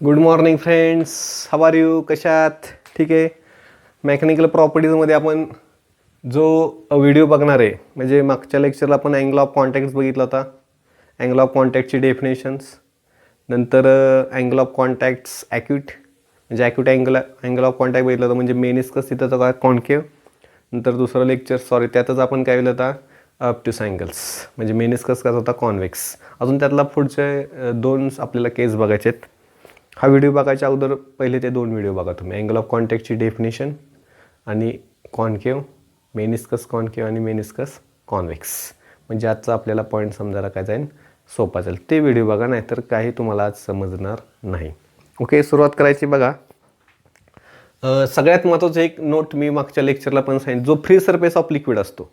Good morning friends, how are you? कशात? ठीक आहे. मेकॅनिकल प्रॉपर्टीजमध्ये आपण जो व्हिडिओ बघणार आहे, म्हणजे मागच्या लेक्चरला आपण अँगल ऑफ कॉन्टॅक्ट्स बघितला होता. अँगल ऑफ कॉन्टॅक्टची डेफिनेशन्स, नंतर अँगल ऑफ कॉन्टॅक्ट्स ॲक्यूट, म्हणजे ॲक्यूट अँगल ऑफ कॉन्टॅक्ट बघितलं होतं, म्हणजे मेनिस्कस तिथं काय कॉन्केव. नंतर दुसरं लेक्चर त्यातच आपण काय केलं होता, ऑब्ट्यूस अँगल्स, म्हणजे मेनिस्कस कसा होता, कॉन्व्हेक्स. अजून त्यातला पुढचे दोन आपल्याला केस बघायचे आहेत. हा व्हिडिओ बघायच्या अगोदर पहिले ते दोन व्हिडिओ बघा तुम्ही. अँगल ऑफ कॉन्टॅक्टची डेफिनेशन आणि कॉन्केव, मेनिस्कस कॉन्केव आणि मेनिस्कस कॉन्व्हेक्स, म्हणजे आजचा आपल्याला पॉईंट समजायला काय जाईल, सोपा जाईल. ते व्हिडिओ बघा, नाहीतर काही तुम्हाला आज समजणार नाही. ओके, सुरुवात करायची. बघा, सगळ्यात महत्त्वाचं एक नोट मी मागच्या लेक्चरला पण सांगितलं, जो फ्री सरफेस ऑफ लिक्विड असतो,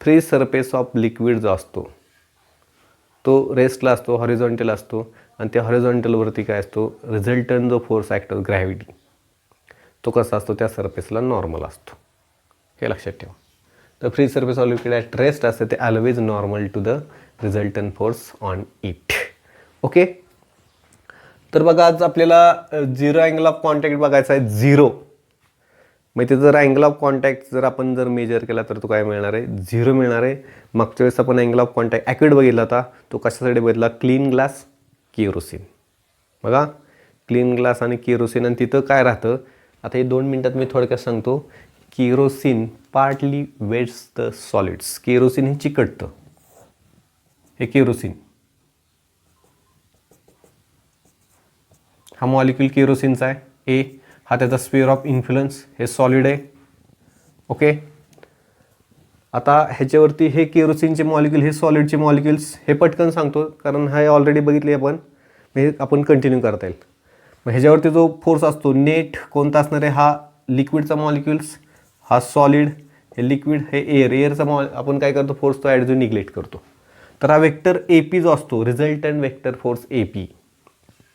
फ्री सरफेस ऑफ लिक्विड जो असतो तो रेस्टला असतो, हॉरिझॉन्टल असतो. आणि त्या हॉरिझॉन्टलवरती काय असतो, रिझल्टंट जो फोर्स ॲक्ट ऑफ ग्रॅव्हिटी, तो कसा असतो, त्या सरफेसला नॉर्मल असतो. हे लक्षात ठेवा. तर free surface of liquid at rest असते ते always normal to the resultant force on it. Okay, तर बघा, आज आपल्याला झिरो अँगल ऑफ कॉन्टॅक्ट बघायचा आहे. झिरो म्हणजे जर अँगल ऑफ कॉन्टॅक्ट आपण मेजर केला तर तो काय मिळणार आहे, झिरो मिळणार आहे. मागच्या वेळेस आपण अँगल ऑफ कॉन्टॅक्ट ॲक्यूट बघितला होता, तो कशासाठी बघितला, क्लीन ग्लास, केरोसिन. बघा, क्लीन ग्लास आणि केरोसिन. आणि तिथं काय राहतं, आता हे 2 मिनटात मी थोडक्यात सांगतो. Kerosene partly wets the solids. Kerosene हे चिकटतं. हे केरोसिन, हा मॉलिक्यूल केरोसिनचा आहे. ए हा त्याचा स्फिअर ऑफ इन्फ्लुएन्स, हे सॉलिड आहे. ओके, आता ह्याच्यावरती हे केरोसिनचे मॉलिक्यूल, हे सॉलिडचे मॉलिक्युल्स, हे पटकन सांगतो कारण हे ऑलरेडी बघितले आपण, हे आपण कंटिन्यू करता येईल. मग ह्याच्यावरती जो फोर्स असतो नेट कोणता असणार आहे, हा लिक्विडचा मॉलिक्युल्स, हा सॉलिड, हे लिक्विड, हे एअरचा आपण काय करतो, फोर्स तो ॲडजो निग्लेक्ट करतो. तर हा वेक्टर ए पी जो असतो, resultant vector force A P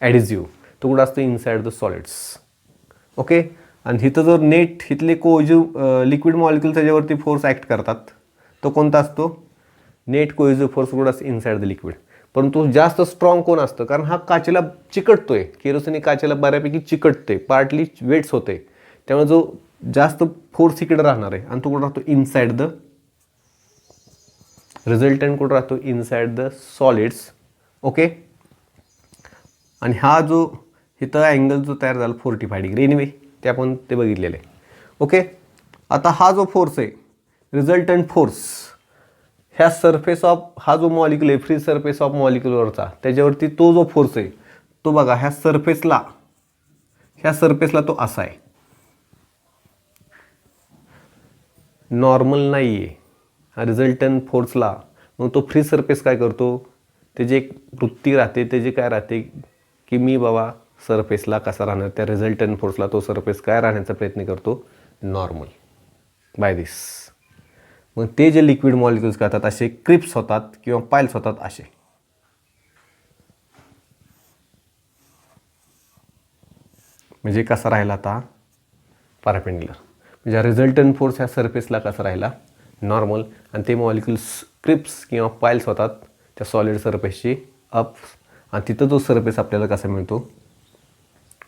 adhesive, तो कुठं असतो, इनसाइड द सॉलिड्स. ओके, आणि इथं जर नेट इथले कोएजिव्ह लिक्विड मॉलिक्युल त्याच्यावरती फोर्स ॲक्ट करतात, तो कोणता असतो, नेट कोएजिव्ह फोर्स कुठं असतो, इनसाइड द लिक्विड. परंतु जास्त स्ट्रॉंग कोण असतं, कारण हा काचेला चिकटतोय, केरोसिन काचेला बऱ्यापैकी चिकटते, पार्टली वेट्स होते, त्यामुळे जो जास्त फोर्स इकडे राहणार आहे, आणि तो कुठं राहतो, इनसाइड द रिझल्टंट, कुठं राहतो, इनसाइड द सॉलिड्स. ओके, आणि हा जो इथं अँगल जो तयार झाला 45 डिग्री, एनिवे ते आपण ते बघितलेलं आहे. ओके, आता हा जो फोर्स आहे, रिझल्टंट फोर्स, ह्या सरफेस ऑफ, हा जो मॉलिक्यूल आहे फ्री सरफेस ऑफ मॉलिक्यूलवरचा, त्याच्यावरती तो जो फोर्स आहे, तो बघा ह्या सरफेसला तो असा आहे, नॉर्मल नाही आहे हा रिझल्टंट फोर्सला. मग तो फ्री सरफेस काय करतो, त्याची एक वृत्ती राहते, त्याची काय राहते की मी बाबा सरफेसला कसा राहणार, त्या रिझल्टंट फोर्सला तो सरफेस काय राहण्याचा प्रयत्न करतो, नॉर्मल बाय दिस. मग ते जे लिक्विड मॉलिक्युल्स करतात असे क्रिप्स होतात किंवा पाईल्स होतात असे. म्हणजे कसा राहिला आता, परपेंडिक्युलर, म्हणजे रिझल्टंट फोर्स ह्या सरफेसला कसा राहिला, नॉर्मल. आणि ते मॉलिक्युल्स क्रिप्स किंवा पाईल्स होतात त्या सॉलिड सरफेसची अप, आणि तिथं जो सरफेस आपल्याला कसा मिळतो,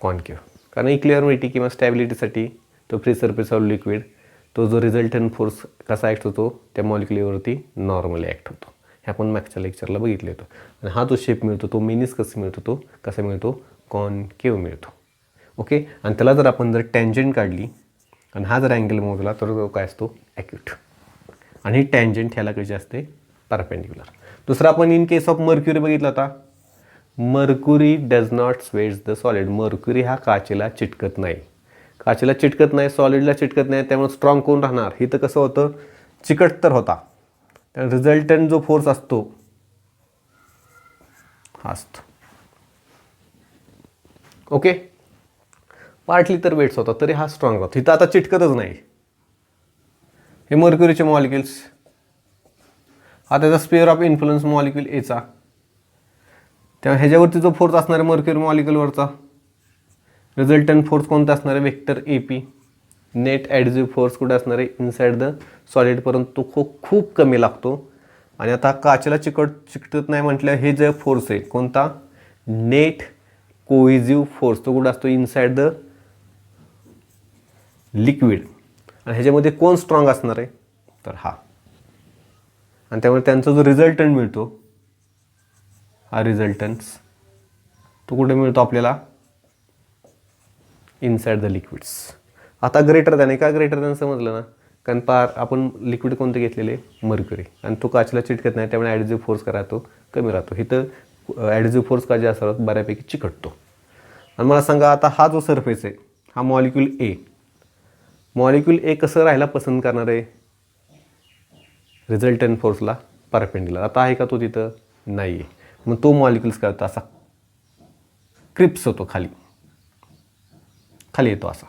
कॉन्केव. कारण इक्लिअरमिटी किंवा स्टॅबिलिटीसाठी तो फ्री सरफेस ऑफ लिक्विड, तो जो रिझल्टंट फोर्स कसा ॲक्ट होतो, त्या मॉलिक्युलवरती नॉर्मली ॲक्ट होतो. हे आपण मागच्या लेक्चरला बघितले होतं. आणि हा जो शेप मिळतो तो मेनिस्कस मिळतो, तो कसा मिळतो, कॉन्केव मिळतो. ओके, आणि त्याला जर आपण जर टँजंट काढली आणि हा जर अँगल मोजला तर तो काय असतो, ॲक्यूट. आणि टँजंट ह्याला कशी असते, परपेंडिक्युलर. दुसरा आपण इन केस ऑफ मर्क्युरी बघितला होता. Mercury does not sweats the solid. Mercury हा काचेला चिटकत नाही, काचेला चिटकत नाही, सॉलिडला चिटकत नाही, त्यामुळे स्ट्रॉंग कोण राहणार, इथं कसं होतं, चिकट तर होता. त्या रिझल्टंट जो फोर्स असतो हा असतो. ओके, पार्टली तर वेट्स होता तरी हा स्ट्रॉंग होता, इथं आता चिटकतच नाही. हे मर्क्युरीचे मॉलिक्युल्स, हा त्याचा स्फिअर ऑफ इन्फ्लुएन्स मॉलिक्यूल एचा, तेव्हा ह्याच्यावरती जो फोर्स असणार आहे मर्क्युरी मॉलिक्यूलवरचा, रिझल्टंट फोर्स कोणता असणार आहे, vector A P. Net adhesive force कुठे असणार आहे, इनसाइड द सॉलिड, परंतु तो खूप कमी लागतो. आणि आता काचेला चिकटत नाही म्हटलं, हे जे फोर्स आहे कोणता, नेट कोहिजिव्ह फोर्स तो कुठं असतो, इनसाइड द लिक्विड. आणि ह्याच्यामध्ये कोण स्ट्रॉंग असणार आहे, तर हा. आणि त्यामुळे त्यांचा जो रिझल्टंट मिळतो, हा रिझल्टन्स तो कुठे मिळतो आपल्याला, इनसाइड द लिक्विड्स. आता ग्रेटर दॅन आहे का, ग्रेटर दॅन समजलं ना, कारण आपण लिक्विड कोणते घेतलेले, मर्क्युरी, आणि तो काचेला चिटकत नाही, त्यामुळे ॲडिझिव्ह फोर्स काय राहतो, कमी राहतो. इथं ॲडिझिव्ह फोर्स का जास्त राहतो, बऱ्यापैकी चिकटतो. आणि मला सांगा आता हा जो सरफेस आहे, हा मॉलिक्यूल ए, मॉलिक्यूल ए कसं राहायला पसंत करणार आहे, रिझल्टंट फोर्सला परपेंडिकुलर. आता आहे का तो तिथं, नाही आहे. मग तो मॉलिक्युल्स काय होतो, असा क्रिप्स होतो, खाली खाली येतो असा.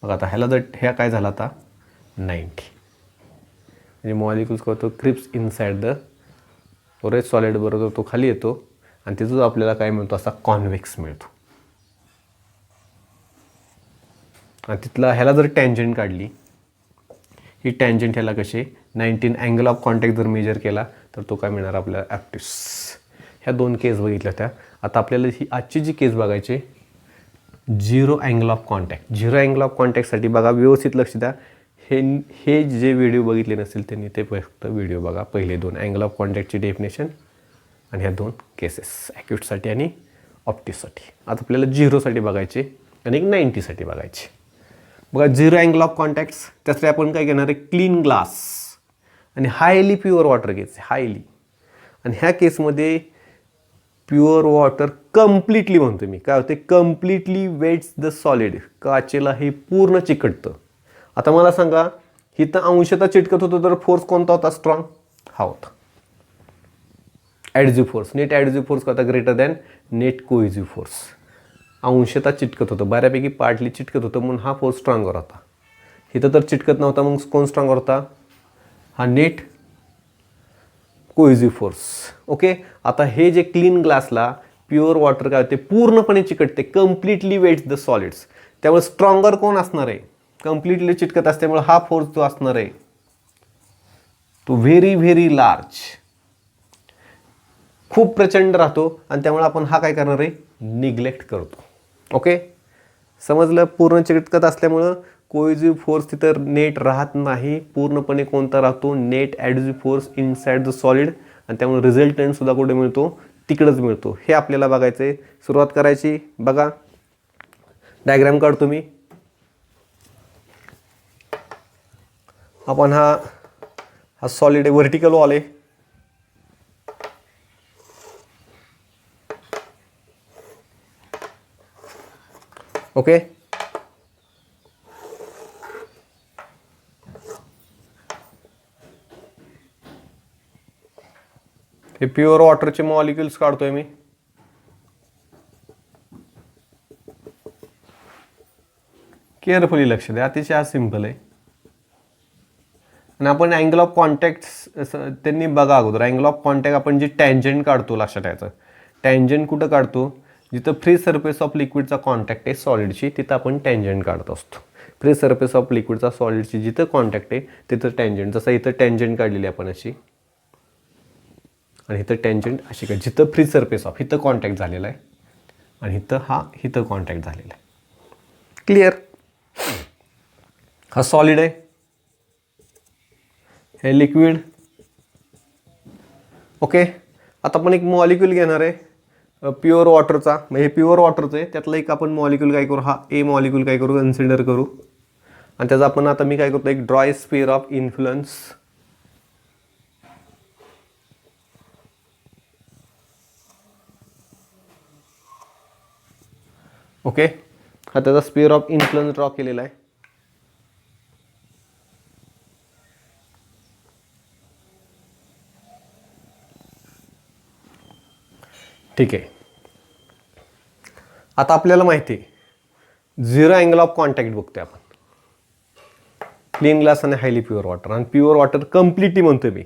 बघा आता ह्याला जर ह्या काय झाला आता 90, म्हणजे मॉलिक्युल्स काय होतो, creeps inside the storage solid बरोबर तो खाली येतो. आणि तिथं आपल्याला काय मिळतो, असा कॉन्व्हेक्स मिळतो. आणि तिथला ह्याला जर टँजंट काढली, ही टँजंट ह्याला कसे 19 अँगल ऑफ कॉन्टॅक्ट जर मेजर केला, तर तो काय मिळणार आपल्याला, ॲप्टिस. ह्या 2 केस बघितल्या त्या. आता आपल्याला ही आजची जी केस बघायची, 0 angle of contact. 0 angle of कॉन्टॅक्टसाठी बघा, व्यवस्थित लक्ष द्या. हे जे व्हिडिओ बघितले नसेल त्यांनी ते फक्त व्हिडिओ बघा. पहिले 2 अँगल ऑफ कॉन्टॅक्टची डेफिनेशन आणि ह्या 2 केसेस, ॲक्यूटसाठी आणि ऑप्टिससाठी. आता आपल्याला 0साठी बघायचे आणि 90साठी बघायचे. बघा 0 अँगल ऑफ कॉन्टॅक्ट्स, त्यासाठी आपण काय घेणार आहे, क्लीन ग्लास आणि हायली प्युअर वॉटर घ्यायचे, हायली. आणि ह्या केसमध्ये प्युअर वॉटर कम्प्लिटली म्हणतो मी, काय होते, कम्प्लिटली वेट्स द सॉलिड. काचेला हे पूर्ण चिकटतं. आता मला सांगा, इथं अंशतः चिटकत होतं तर फोर्स कोणता होता, स्ट्रॉंग, हा होता ॲडिझिव्ह फोर्स. नेट ॲडिझिव्ह फोर्स होता ग्रेटर दॅन नेट कोहिजिव्ह फोर्स. अंशतः चिटकत होतं, बऱ्यापैकी पार्टली चिटकत होतं, म्हणून हा फोर्स स्ट्रॉंगर होता. इथं तर चिटकत नव्हता, मग कोण स्ट्रॉंगर होता, हा नेट कोहिजिव्ह फोर्स. ओके. आता हे जे क्लीन ग्लासला प्युअर वॉटर काय होते, पूर्णपणे चिकटते, कम्प्लिटली वेट्स द सॉलिड्स. त्यामुळे स्ट्रॉंगर कोण असणार आहे, कम्प्लिटली चिटकत असल्यामुळे हा फोर्स जो असणार आहे तो व्हेरी व्हेरी लार्ज, खूप प्रचंड राहतो. आणि त्यामुळे आपण हा काय करणार आहे, निग्लेक्ट करतो. ओके, समजलं. पूर्ण चिकटकत असल्यामुळं कोहिजिव्ह फोर्स तिथं नेट राहत नाही, पूर्णपणे कोणता राहतो, net adhesive force inside the solid. आणि त्यामुळे रिझल्टंट सुद्धा कुठे मिळतो, तिकडंच मिळतो. हे आपल्याला बघायचं आहे. सुरुवात करायची, बघा डायग्राम काढतो मी. आपण हा सॉलिड आहे, व्हर्टिकल वॉल आहे. ओके, हे प्युअर वॉटरचे मॉलिक्युल्स काढतोय मी. केअरफुली लक्ष द्या, अतिशय हा सिंपल आहे. आणि आपण अँगल ऑफ कॉन्टॅक्ट त्यांनी बघा अगोदर, अँगल ऑफ कॉन्टॅक्ट आपण जी टँजंट काढतो, लक्षात ठेवायचं, टँजंट कुठं काढतो, जिथं फ्री सरफेस ऑफ लिक्विडचा कॉन्टॅक्ट आहे सॉलिडशी, तिथं आपण टँजंट काढत असतो. फ्री सरफेस ऑफ लिक्विडचा सॉलिडशी जिथं कॉन्टॅक्ट आहे तिथं टँजंट. जसं इथं टँजंट काढलेली आपण अशी, आणि इथं टँजंट अशी काय, जिथं फ्री सरफेस ऑफ इथं कॉन्टॅक्ट झालेला आहे आणि इथं कॉन्टॅक्ट झालेला आहे. क्लिअर. हा सॉलिड आहे, हे लिक्विड. ओके, आता आपण एक मॉलिक्यूल घेणार आहे प्युअर वॉटरचा, म्हणजे हे प्युअर वॉटरचं आहे, त्यातलं एक आपण मॉलिक्यूल काय करू, हा ए मॉलिक्यूल काय करू, कन्सिडर करू. आणि त्याचा आपण आता मी काय करतो, एक dry sphere of influence. Okay, हा त्याचा स्फिअर ऑफ इन्फ्लुएन्स ड्रॉ केलेला आहे. ठीक आहे. आता आपल्याला माहिती आहे 0 अँगल ऑफ कॉन्टॅक्ट बघतोय आपण, क्लीन ग्लास आणि हायली प्युअर वॉटर. आणि प्युअर वॉटर कम्प्लिटली म्हणतोय मी,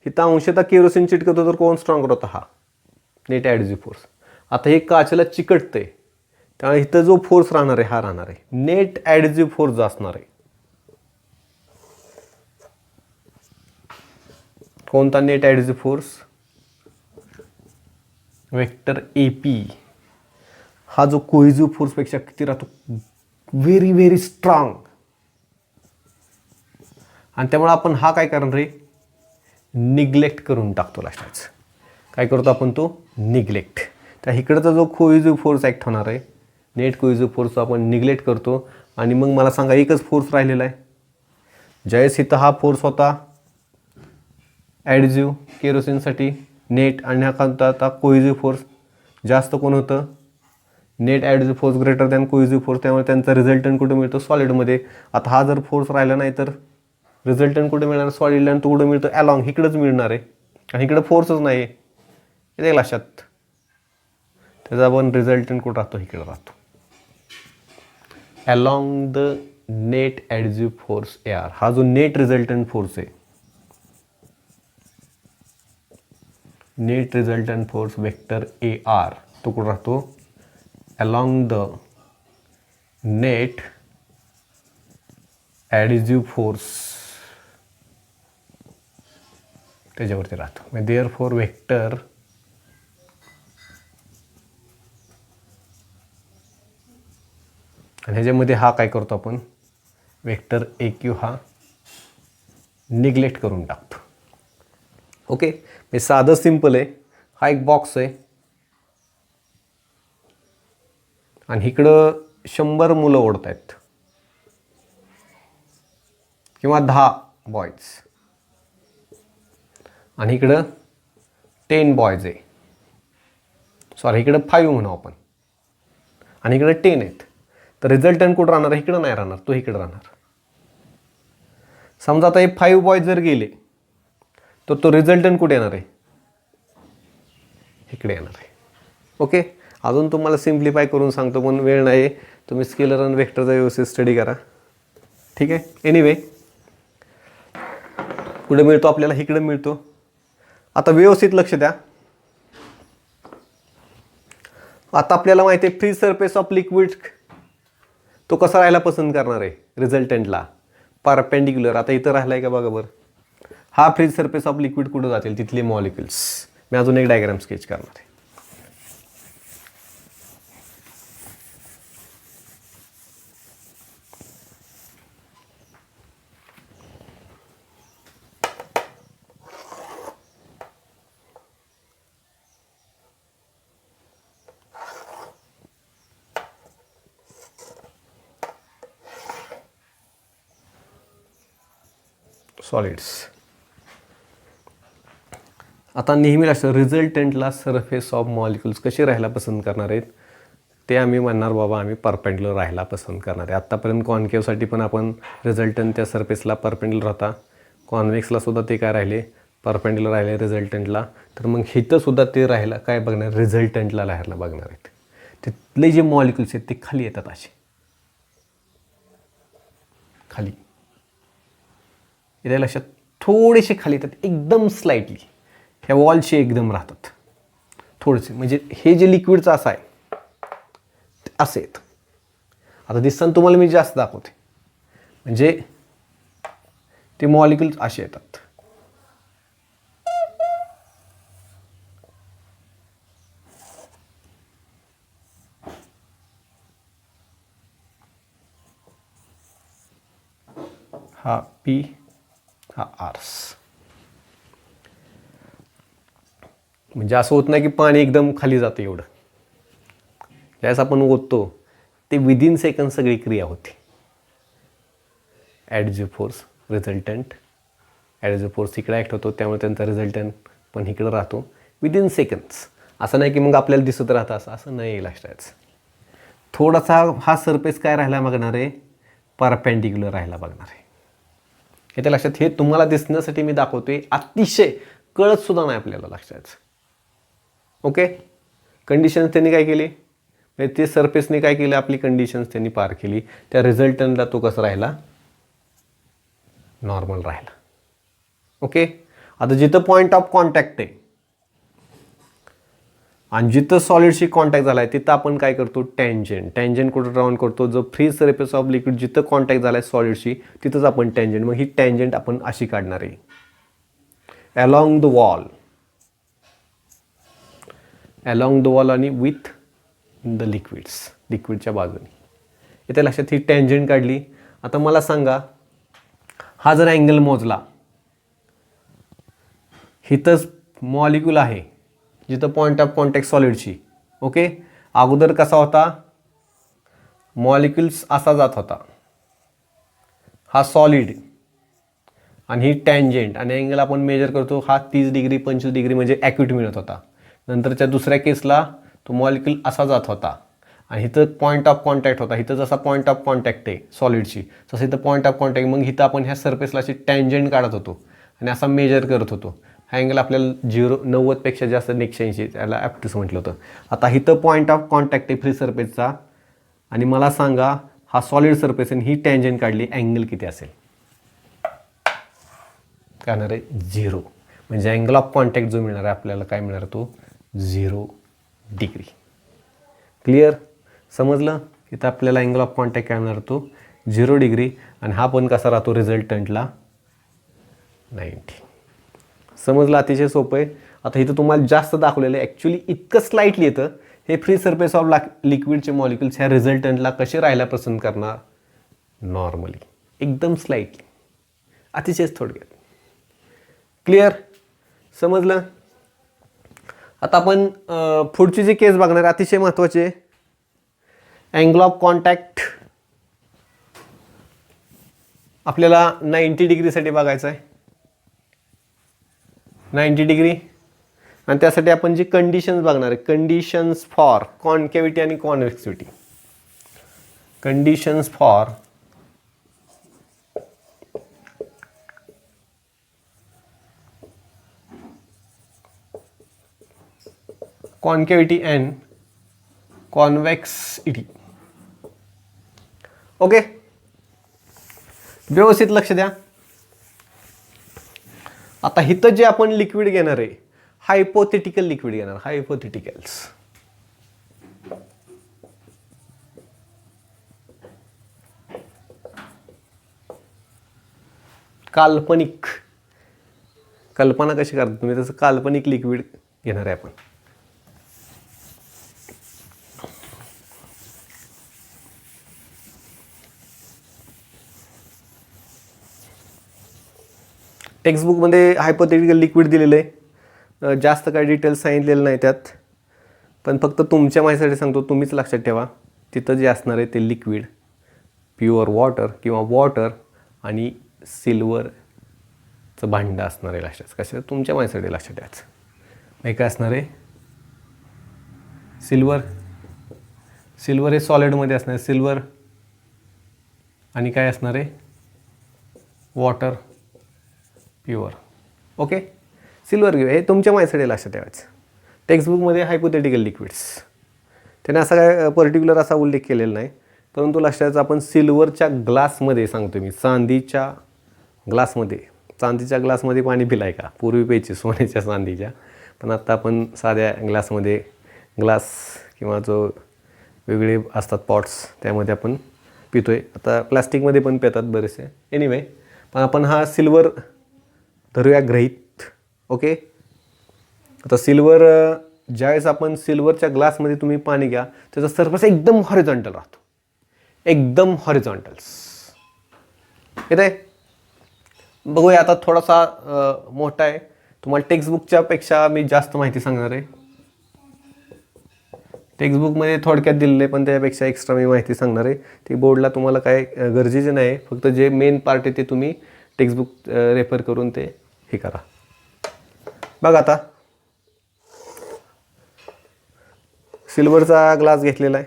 इथं अंशतः केरोसिन चिटकत होतं, कोण स्ट्रॉंगर होता, हा नेट ॲडिझिव्ह फोर्स. आता हे काचेला चिकटतंय, त्यामुळे इथं जो फोर्स राहणार आहे हा राहणार आहे नेट ॲडिझिव्ह फोर्स जो असणार आहे. कोणता net adhesive force, vector AP. हा जो कोहिजिव्ह फोर्सपेक्षा किती राहतो, व्हेरी व्हेरी स्ट्रॉंग. आणि त्यामुळे आपण हा काय करणार आहे, निग्लेक्ट करून टाकतो लास्टच. काय करतो आपण, तो निग्लेक्ट. तर इकडचा जो कोहिजिव्ह फोर्स ॲक्ट होणार आहे, नेट कोहिजिव्ह फोर्स आपण निग्लेक्ट करतो. आणि मग मला सांगा एकच फोर्स राहिलेला आहे. ज्यावेळेस इथं हा फोर्स होता ॲडजिव्ह केरोसिनसाठी नेट, आणि हा कोणता आता कोहिजिव्ह फोर्स. जास्त कोण होतं, net adhesive force greater than cohesive force. त्यामुळे त्यांचा रिझल्टंट कुठे मिळतो, सॉलिडमध्ये. आता हा जर फोर्स राहिला नाही तर रिझल्टंट कुठे मिळणार, सॉलिडला. आणि तो कुठे मिळतो, अलॉंग इकडंच मिळणार आहे. आणि इकडं फोर्सच नाही आहे, येते लक्षात. त्याचा पण रिझल्टंट कुठं राहतो, इकडं राहतो, along the net adhesive force AR. हा जो नेट रिझल्टंट फोर्स आहे, net resultant force vector AR, तो कुठं राहतो, along the net adhesive force, त्याच्यावरती राहतो. म्हणजे देअरफॉर वेक्टर आणि ह्याच्यामध्ये हा काय करतो आपण, वेक्टर AQ हा निग्लेक्ट करून टाकतो. ओके, हे साधं सिंपल आहे. हा एक बॉक्स आहे आणि इकडं 100 मुलं ओढत आहेत किंवा 10 बॉयज, आणि इकडं 10 बॉयज आहे, सॉरी इकडं 5 म्हणू आपण, आणि इकडं 10 आहेत. तर रिझल्टंट कुठं राहणार, इकडं नाही राहणार, तो इकडं राहणार. समजा आता हे 5 बॉयज जर गेले तर तो रिझल्टंट कुठे येणार आहे, इकडे येणार आहे. ओके, अजून तुम्हाला सिम्प्लिफाय करून सांगतो, पण वेळ नाही. तुम्ही स्केलर आणि वेक्टरचा व्यवस्थित स्टडी करा, ठीक आहे. एनिवे, कुठे मिळतो आपल्याला, इकडे मिळतो. आता व्यवस्थित लक्ष द्या. आता आपल्याला माहिती आहे फ्री सरफेस ऑफ लिक्विड तो कसा राहायला पसंत करणार आहे, रिझल्टंटला परपेंडिक्युलर. आता इथं राहिला आहे का बघा बरं, हा फ्री सरफेस ऑफ लिक्विड कुठं जातील, तिथले मॉलिक्युल्स. मी अजून एक डायग्राम स्केच करणार आहे. सॉलिड्स. आता नेहमी लक्षात, रिझल्टंटला सरफेस ऑफ मॉलिक्युल्स कसे राहायला पसंत करणार आहेत, ते आम्ही म्हणणार बाबा आम्ही परपेंडिक्युलर राहायला पसंत करणार आहे. आत्तापर्यंत कॉन्केव्हसाठी पण आपण रिझल्टंट त्या सरफेसला परपेंडिक्युलर होता, कॉन्व्हेक्सला सुद्धा ते काय राहिले, परपेंडिक्युलर राहिले रिझल्टंटला. तर मग इथं सुद्धा ते राहायला काय बघणार, रिझल्टंटला राहायला बघणार आहेत. तिथले जे मॉलिक्युल्स आहेत ते खाली येतात, असे खाली येते लक्षात, थोडेसे खाली येतात, एकदम स्लाइटली ह्या वॉलशी एकदम राहतात थोडेसे. म्हणजे हे जे लिक्विडचं असं आहे असे आहेत. आता दिसताना तुम्हाला मी जास्त दाखवते, म्हणजे ते मॉलिक्युल्स असे येतात. हा P, हा Rs. म्हणजे असं होत नाही की पाणी एकदम खाली जातं एवढं. ज्यावेळेस आपण ओततो ते विदिन सेकंड सगळी क्रिया होते. ॲडजिव्ह फोर्स, रिझल्टंट, ॲडजिव्ह फोर्स इकडे ॲक्ट होतो, त्यामुळे त्यांचा रिझल्टंट पण इकडं राहतो विदिन सेकंड्स. असं नाही की मग आपल्याला दिसत राहतं, असं नाही लक्षात. थोडासा हा सरफेस काय राहायला बघणार आहे, परपेंडिक्युलर राहायला बघणार आहे. हे त्या लक्षात, हे तुम्हाला दिसण्यासाठी मी दाखवतोय, अतिशय कळत सुद्धा नाही आपल्याला लक्षात. ओके, कंडिशन्स त्यांनी काय केली, म्हणजे ते सरफेसने काय केलं, आपली कंडिशन्स त्यांनी पार केली. त्या रिझल्टंटला तो कसा राहिला, नॉर्मल राहिला. ओके, आता जिथं पॉईंट ऑफ कॉन्टॅक्ट आहे आणि जिथं सॉलिडशी कॉन्टॅक्ट झाला आहे तिथं आपण काय करतो, टँजंट. टँजंट कुठं ड्रॉन करतो, जो फ्री सरफेस ऑफ लिक्विड जिथं कॉन्टॅक्ट झाला आहे सॉलिडशी तिथंच आपण टँजंट. मग ही टँजंट आपण अशी काढणार आहे, along the wall, along the wall आणि विथ द लिक्विडच्या बाजूने. इथे लक्षात ही टँजंट काढली. आता मला सांगा, हा जर अँगल मोजला, इथंच मॉलिक्यूल आहे जिथं पॉईंट ऑफ कॉन्टॅक्ट सॉलिडची. ओके, अगोदर कसा होता, मॉलिक्युल्स असा जात होता, हा सॉलिड आणि ही टँजंट, आणि अँगल आपण मेजर करतो हा 30 डिग्री 25 डिग्री म्हणजे ॲक्यूट मिळत होता. नंतरच्या दुसऱ्या केसला तो मॉलिक्यूल असा जात होता आणि इथं पॉईंट ऑफ कॉन्टॅक्ट होता. इथं जसा पॉईंट ऑफ कॉन्टॅक्ट आहे सॉलिडची, तसं इथं पॉईंट ऑफ कॉन्टॅक्ट. मग इथं आपण ह्या सरफेसला अशी टँजंट काढत होतो आणि असा मेजर करत होतो. हा अँगल आपल्याला 90पेक्षा जास्त 180, त्याला ॲप्टूस म्हटलं होतं. आता इथं पॉईंट ऑफ कॉन्टॅक्ट आहे फ्री सरफेसचा, आणि मला सांगा हा सॉलिड सरफेस आणि ही टँजंट काढली, अँगल किती असेल? काय होणार आहे? 0. म्हणजे अँगल ऑफ कॉन्टॅक्ट जो मिळणार आहे आपल्याला, काय मिळणार, तो 0 डिग्री. क्लिअर? समजलं? इथं आपल्याला अँगल ऑफ कॉन्टॅक्ट काय मिळणार, तो 0 डिग्री. आणि हा पण कसा राहतो रिझल्टंटला? 90. समजलं? अतिशय सोपं आहे. आता इथं तुम्हाला जास्त दाखवलेलं आहे, ॲक्च्युली इतकं स्लाइटली येतं. हे फ्री सरफेस ऑफ लिक्विडचे मॉलिक्युल्स ह्या रिझल्टंटला कसे राहायला पसंत करणार? नॉर्मली, एकदम स्लाइटली, अतिशय थोडक्यात. क्लिअर? समजलं? आता आपण पुढची जी केस बघणार, अतिशय महत्त्वाची आहे. अँगल ऑफ कॉन्टॅक्ट आपल्याला 90 डिग्रीसाठी बघायचं आहे. 90 डिग्री. आणि त्यासाठी आपण जी कंडिशन्स बघणार आहे, कंडिशन्स फॉर कॉन्केव्हिटी आणि convexivity. Conditions for concavity and convexity. Okay, व्यवस्थित लक्ष द्या. आता इथं जे आपण लिक्विड घेणार आहे, हायपोथेटिकल लिक्विड घेणार, हायपोथेटिकल्स. काल्पनिक, कल्पना कशी करता तुम्ही, तसं काल्पनिक लिक्विड घेणार आहे आपण. टेक्स्टबुकमध्ये हायपोथेटिकल लिक्विड दिलेलं आहे. जास्त काही डिटेल्स सांगितलेलं नाही त्यात, पण फक्त तुमच्या माहितीसाठी सांगतो. तुम्हीच लक्षात ठेवा, तिथं जे असणार आहे ते लिक्विड प्युअर वॉटर किंवा वॉटर आणि सिल्वरचं भांडं असणार आहे. लक्षात कशाचं? तुमच्या माहितीसाठी लक्षात ठेवायचं. हे काय असणार आहे? सिल्वर हे सॉलिडमध्ये असणार आहे, सिल्वर. आणि काय असणार आहे? Water pure. ओके, सिल्वर घेऊ. हे तुमच्या माहितीसाठी लक्षात ठेवायचं. टेक्स्टबुकमध्ये हायपोथेटिकल लिक्विड्स त्याने असा काय पर्टिक्युलर असा उल्लेख केलेला नाही, परंतु लक्षात आपण सिल्वरच्या ग्लासमध्ये सांगतो मी. चांदीच्या ग्लासमध्ये पाणी पिलाय का? पूर्वी प्यायचे सोन्याच्या चांदीच्या, पण आत्ता आपण साध्या ग्लास किंवा जो वेगळे असतात पॉट्स, त्यामध्ये आपण पितोय. आता प्लास्टिकमध्ये पण पितात बरेचसे. एनिवे, पण आपण हा सिल्वर धरूया गृहीत. ओके, आता सिल्वर, ज्यावेळेस आपण सिल्वरच्या ग्लासमध्ये तुम्ही पाणी घ्या, त्याचा सरफेस एकदम हॉरिझॉन्टल राहतो, एकदम हॉरिझॉन्टल्स. येते? बघूया. आता थोडासा मोठा आहे, तुम्हाला टेक्स्टबुकच्या पेक्षा मी जास्त माहिती सांगणार आहे. टेक्स्टबुकमध्ये थोडक्यात दिलेलं आहे, पण त्यापेक्षा एक्स्ट्रा मी माहिती सांगणार आहे. ती बोर्डला तुम्हाला काय गरजेचे नाही, फक्त जे मेन पार्ट आहे ते तुम्ही टेक्स्टबुक रेफर करून ते हे करा. बघा, आता सिल्वरचा ग्लास घेतलेला आहे.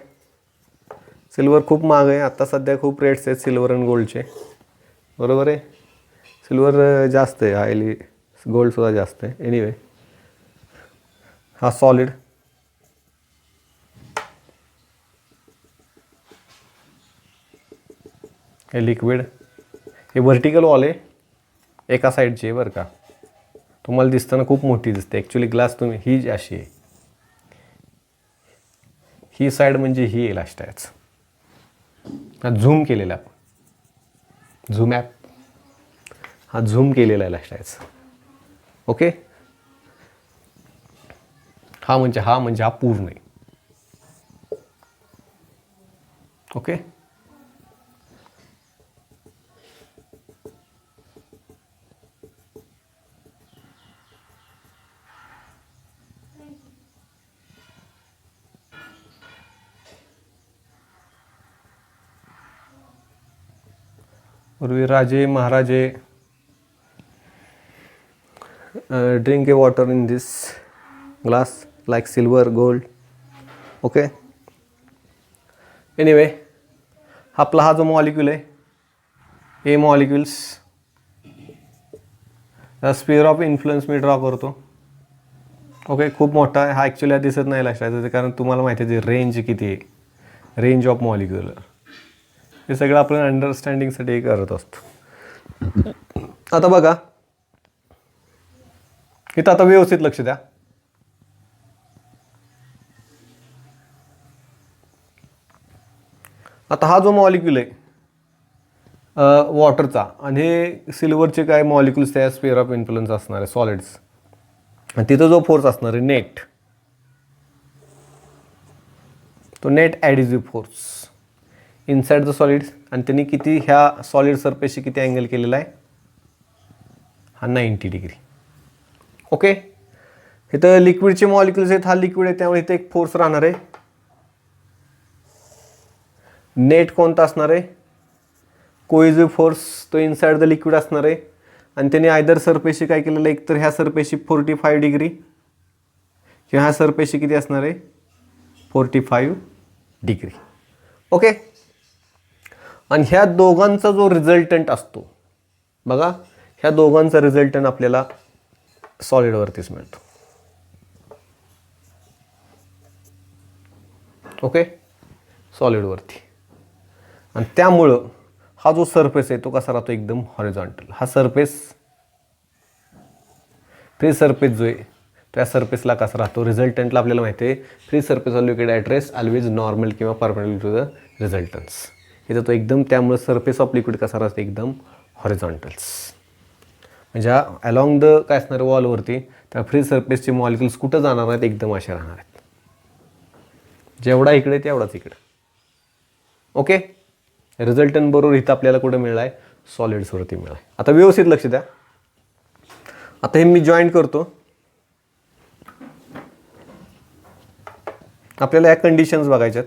सिल्वर खूप महाग आहे, आत्ता सध्या खूप रेट्स आहेत सिल्वर आणि गोल्डचे, बरोबर आहे. सिल्वर जास्त आहे, हायली, गोल्डसुद्धा जास्त आहे. एनिवे, हा सॉलिड, हे लिक्विड, हे व्हर्टिकल वॉल आहे, एका साईडची आहे बरं का. तुम्हाला दिसताना खूप मोठी दिसते, ॲक्च्युली ग्लास तुम्ही ही जी अशी आहे, ही साईड म्हणजे ही आहे लास्ट टायच. हा झूम केलेला आपण, झूम ॲप, हा झूम केलेला आहे लास्ट टायच. ओके, हा म्हणजे हा पूर्ण आहे. ओके. पूर्वी राजे महाराजे drink A water in this glass like silver gold. Okay. Anyway, आपला हा जो मॉलिक्यूल आहे, हे molecules sphere of influence me draw करतो. ओके. खूप मोठा आहे हा. ॲक्च्युली दिसत नाही लक्षात, कारण तुम्हाला माहिती आहे रेंज किती आहे, रेंज ऑफ मॉलिक्युल. हे सगळं आपण अंडरस्टँडिंगसाठी करत असतो. आता बघा इथं, आता व्यवस्थित लक्ष द्या. आता हा जो मॉलिक्यूल आहे वॉटरचा, आणि हे सिल्वरचे काय मॉलिक्युल्स त्या स्फिअर ऑफ इन्फ्लुएन्स असणार आहे सॉलिड्स, आणि तिथं जो फोर्स असणार आहे नेट, तो net adhesive force inside the solids, आणि त्यांनी किती ह्या सॉलिड सरफेसशी किती अँगल केलेला आहे, हा 90 डिग्री. ओके. इथं लिक्विडचे मॉलिक्युल्स आहेत, हा लिक्विड आहे त्यामुळे इथे एक फोर्स राहणार आहे. नेट कोणता असणार आहे, कोइझिव्ह फोर्स, तो इनसाइड द लिक्विड असणार आहे, आणि त्याने आयदर सरफेसशी काय केलेलं आहे, एकतर ह्या सरफेसशी 45 डिग्री किंवा ह्या सरफेसशी किती असणार आहे 45 डिग्री. ओके. आणि ह्या दोघांचा जो रिझल्टंट असतो बघा, ह्या दोघांचा रिझल्टंट आपल्याला सॉलिडवरतीच मिळतो. ओके. सॉलिडवरती. आणि त्यामुळं हा जो सरफेस आहे तो कसा राहतो, एकदम हॉरिझॉन्टल. हा सरफेस, फ्री सरफेस जो आहे त्या सरफेसला कसा राहतो, रिझल्टंटला आपल्याला माहिती आहे free surface of liquid at rest always normal किंवा परपेंडिक्युलर टू द रिझल्टन्स. इथं तो एकदम, त्यामुळे सरफेस ऑफ लिक्विड कसा राहतो, एकदम हॉरिझॉन्टल्स. म्हणजे अलॉंग द काय असणार वॉलवरती त्या फ्री सरफेसचे मॉलिक्युल्स कुठं जाणार नाहीत, एकदम असे राहणार आहेत. जेवढा इकडे तेवढाच इकडे. ओके. रिझल्टंट बरोबर इथं आपल्याला कुठं मिळाला आहे, सॉलिड्सवरती मिळाला आहे. आता व्यवस्थित लक्ष द्या. आता हे मी जॉईंट करतो. आपल्याला या कंडिशन्स बघायच्यात.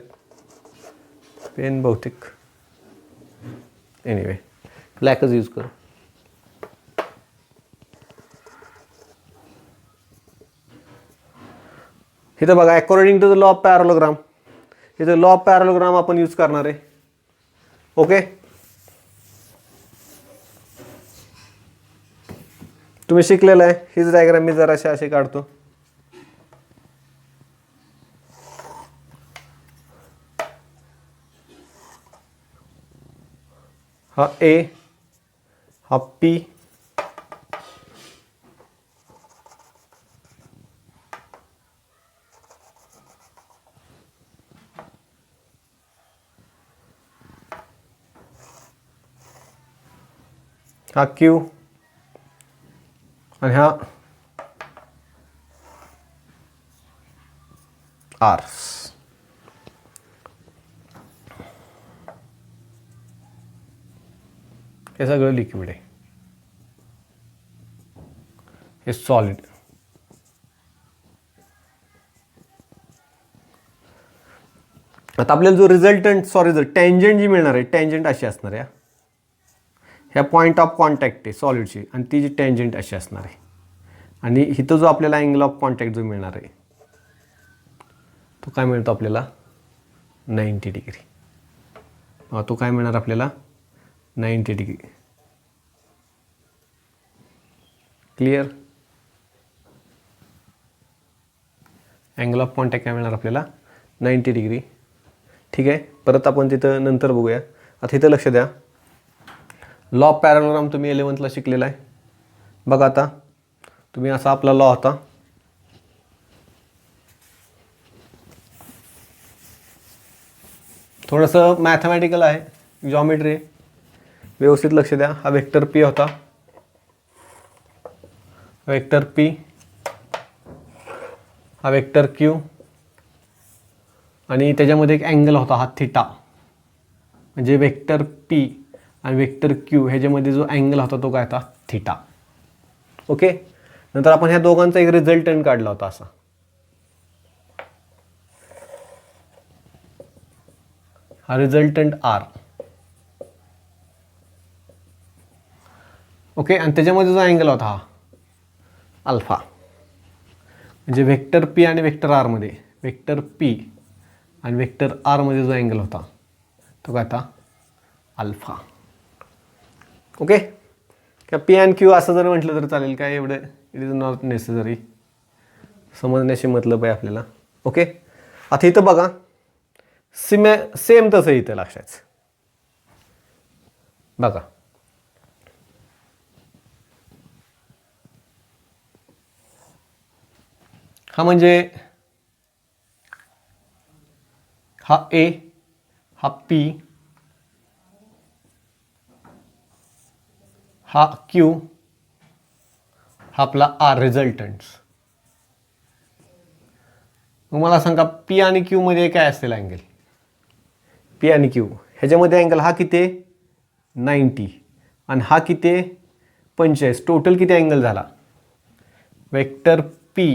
पेन बहुतेक एनिवे ब्लॅकच यूज करू. इथं बघा, according to the law of parallelogram, इथं लॉ ऑफ पॅरलोग्राम आपण यूज करणार आहे. ओके. तुम्ही शिकलेलं आहे. हीच डायग्राम मी जराशी अशी काढतो. हा ए, हा पी, हा क्यू, आणि हा आर. हे सगळं लिक्विड आहे, हे सॉलिड. आता आपल्याला जो रिझल्टंट टँजंट जी मिळणार आहे, टँजंट अशी असणार आहे. ह्या पॉईंट ऑफ कॉन्टॅक्ट आहे सॉलिडची, आणि ती जी टँजंट अशी असणार आहे. आणि इथं जो आपल्याला अँगल ऑफ कॉन्टॅक्ट जो मिळणार आहे तो काय मिळतो आपल्याला 90 डिग्री. तो काय मिळणार आपल्याला 90 degree. Clear. Angle of contact काय मिळणार आपल्याला 90 डिग्री. ठीक आहे. परत आपण तिथं नंतर बघूया. आता इथं लक्ष द्या. लॉ ऑफ पॅरलोग्राम तुम्ही 11th शिकलेला आहे. बघा आता तुम्ही असा आपला लॉ होता. थोडंसं मॅथमॅटिकल आहे, जॉमेट्री. व्यवस्थित लक्ष द्या. हा वेक्टर पी होता, वेक्टर पी, हा वेक्टर क्यू, आणि त्याच्यामध्ये एक अँगल होता हा थिटा. म्हणजे वेक्टर पी आणि वेक्टर क्यू ह्याच्यामध्ये जो अँगल होता तो काय होता थिटा. ओके, नंतर आपण ह्या दोघांचा एक रिझल्टंट काढला होता असा. हा रिझल्टंट आर. ओके, आणि त्याच्यामध्ये जो अँगल होता हा अल्फा. म्हणजे वेक्टर पी आणि वेक्टर आरमध्ये, वेक्टर पी आणि वेक्टर आरमध्ये जो अँगल होता तो काय होता अल्फा. ओके, किंवा पी अँड क्यू असं जर म्हटलं तर चालेल, काय एवढं इट इज नॉट नेसेसरी, समजण्याशी मतलब आहे आपल्याला. ओके, आता इथं बघा सेम तसं इथं लक्षात बघा. हा म्हणजे हा ए, हा पी, हा क्यू, हा आपला आर रिझल्टंट्स. मग मला सांगा पी आणि क्यू मध्ये काय असेल अँगल. पी आणि क्यू ह्याच्यामध्ये अँगल हा किती 90 आणि हा किती 45. टोटल किती अँगल झाला वेक्टर पी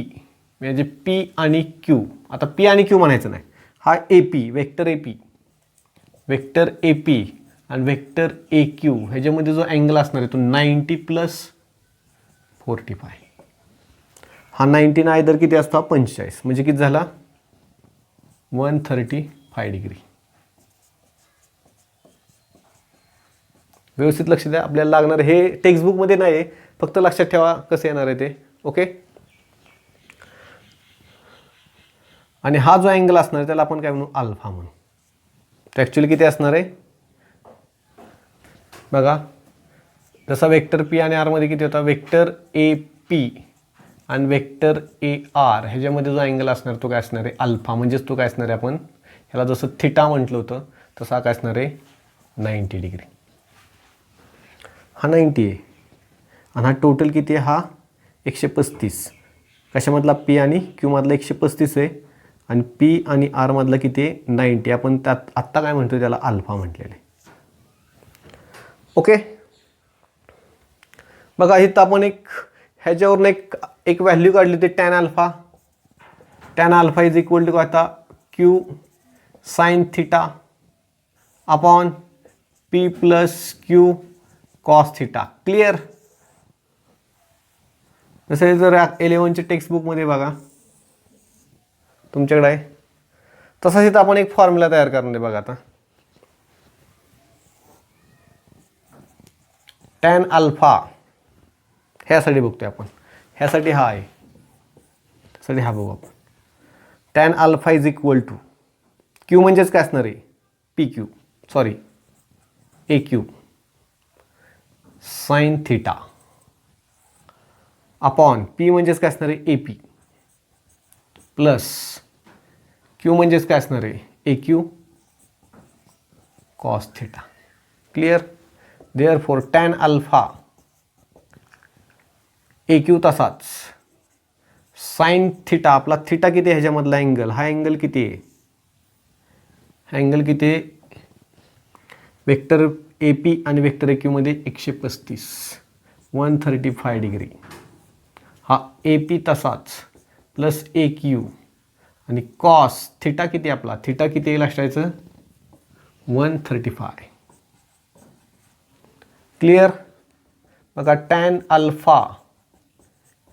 म्हणजे पी आणि क्यू. आता पी आणि क्यू म्हणायचं नाही, हा A P vector A P, vector A P आणि वेक्टर ए क्यू ह्याच्यामध्ये जो अँगल असणार आहे तो 90 + 45. हा 90 ना आयदर किती असतो 45, म्हणजे किती झाला 135 डिग्री. व्यवस्थित लक्ष द्या, आपल्याला लागणार हे टेक्स्टबुकमध्ये नाही आहे, फक्त लक्षात ठेवा कसं येणार आहे ते. ओके, आणि हा जो अँगल असणार आहे त्याला आपण काय म्हणू अल्फा म्हणू. तर ॲक्च्युली किती असणार आहे बघा, जसा वेक्टर पी आणि आरमध्ये किती होता, वेक्टर ए पी आणि वेक्टर ए आर ह्याच्यामध्ये जो अँगल असणार तो काय असणार आहे अल्फा. म्हणजेच तो काय असणार आहे, आपण ह्याला जसं थिटा म्हटलं होतं तसा काय असणार आहे 90 डिग्री. हा 90 आहे आणि हा टोटल किती आहे, हा 135. कशामधला पी आणि क्यू मधला 135 आहे आणि पी आणि आर मधला किती आहे 90. आपण त्यात आत्ता काय म्हणतो त्याला अल्फा म्हटलेलं आहे. ओके, बघा इथं आपण ह्याच्यावरून एक व्हॅल्यू काढली होती tan alpha. Tan alpha is equal to आता Q sine theta upon P plus Q cos theta. Clear. जसं जर 11च्या टेक्स्टबुकमध्ये बघा तुमच्याकडे आहे तसाच इथं आपण एक फॉर्म्युला तयार करणार आहे. बघा आता टॅन अल्फा ह्यासाठी बघतोय आपण, ह्यासाठी हा आहे, त्यासाठी हा बघू आपण. Tan alpha is equal to Q म्हणजेच काय असणार आहे P Q, sorry A Q sine theta upon P म्हणजेच काय असणार आहे ए पी प्लस क्यू म्हणजेच काय असणार आहे A Q cos theta. Clear. Therefore tan alpha A Q तसाच साइन थिटा, आपला थिटा किती आहे ह्याच्यामधला अँगल, हा अँगल किती आहे, अँगल किती वेक्टर ए पी आणि वेक्टर ए क्यू मध्ये 135 135 डिग्री. हा ए पी तसाच प्लस ए क्यू आणि कॉस थिटा किती आपला, थिटा किती येईल असायचं 135. क्लिअर. बघा टॅन अल्फा